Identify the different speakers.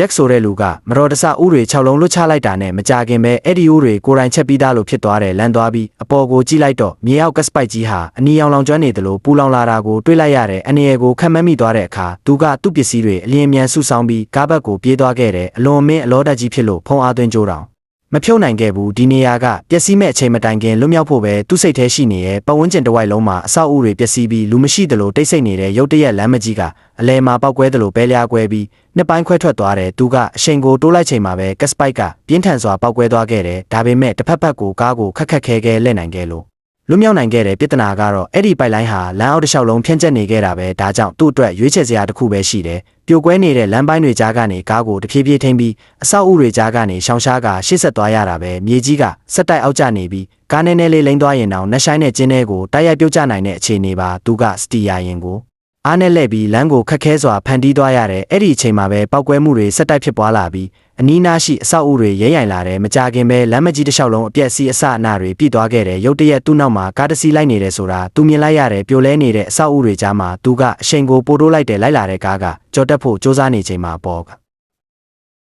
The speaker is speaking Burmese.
Speaker 1: ဂျက်ဆိုတဲ့လူကမတော်တဆဥတွေ6လုံးလွတ်ချလိုက်တာနဲ့မကြခင်ပဲအဲ့ဒီဥတွေကိုယ်တိုင်ချက်ပြီးသားလို့ဖြစ်သွားတယ်လမ်းသွားပြီးအပေါ်ကိုကြည့်လိုက်တော့မြေအောက်ကစပိုက်ကြီးဟာအနီရောင်လောင်ကျွမ်းနေတယ်လို့ပူလောင်လာတာကိုတွေးလိုက်ရတဲ့အနေရကိုခက်မှန်းမိသွားတဲ့အခါသူကသူ့ပစ္စည်းတွေအလင်းမြန်ဆူဆောင်ပြီးကားဘက်ကိုပြေးသွားခဲ့တယ်အလွန်မင်းအလောတက်ကြီးဖြစ်လို့ဖုံးအားသွင်းကြိုးတောင်မဖြုတ်နိုင်ခဲ့ဘူးဒီနေရာကပျက်စီးမဲ့အချိန်မတိုင်ခင်လွတ်မြောက်ဖို့ပဲသူ့စိတ်ထဲရှိနေရဲ့ပတ်ဝန်းကျင်တစ်ဝိုက်လုံးမှာအဆောက်အဦတွေပျက်စီးပြီးလူမရှိသလိုတိတ်ဆိတ်နေတဲ့ရုတ်တရက်လမ်းမကြီးကအလဲမှာပောက်ကွဲသလိုပဲလျားကွဲပြီးနှစ်ပိုင်းခွဲထွက်သွားတယ်သူကအရှိန်ကိုတိုးလိုက်ချိန်မှာပဲကက်စပိုက်ကပြင်းထန်စွာပောက်ကွဲသွားခဲ့တယ်ဒါပေမဲ့တစ်ဖက်ဖက်ကိုကားကိုခက်ခက်ခဲခဲလှည့်နိုင်ခဲ့လို့လွတ်မြောက်နိုင်ခဲ့တဲ့ပြဿနာကတော့အဲ့ဒီပိုက်လိုင်းဟာလမ်းအောက်တစ်လျှောက်လုံးဖြန့်ကျက်နေခဲ့တာပဲဒါကြောင့်သူ့အတွက်ရွေးချယ်စရာတစ်ခုပဲရှိတယ်ပြိုကွဲနေတဲ့လမ်းပိုင်းတွေကြားကနေကားကိုတဖြည်းဖြည်းထိန်းပြီးအဆောက်အဦတွေကြားကနေရှောင်ရှားကရှေ့ဆက်သွားရတာပဲမြေကြီးကစက်တိုက်အောက်ကျနေပြီးကားနဲနဲလေးလိမ့်သွားရင်တောင်နှက်ဆိုင်တဲ့ကျင်းထဲကိုတိုက်ရိုက်ပြုတ်ကျနိုင်တဲ့အခြေအနေပါသူကစတီယာရင်ကိုအားနဲ့လှည့်ပြီးလမ်းကိုခက်ခဲစွာဖန်တီးသွားရတယ်အဲ့ဒီအချိန်မှာပဲပောက်ကွဲမှုတွေစက်တိုက်ဖြစ်ပွားလာပြီးအနီးနားရှိအဆောက်အဦတွေရဲရိုင်လာတယ်မကြခင်ပဲလမ်းမကြီးတစ်လျှောက်လုံးအပြက်စီးအစအနတွေပြည့်သွားခဲ့တယ်ရုတ်တရက်သူ့နောက်မှာကားတစ်စီးလိုက်နေတယ်ဆိုတာသူမြင်လိုက်ရတယ်ပြိုလဲနေတဲ့အဆောက်အဦတွေကြားမှာသူကအရှိန်ကိုပို့တိုးလိုက်တယ်လိုက်လာတဲ့ကားကကြော်တက်ဖို့စ조사နေချိန်မှာပေါ်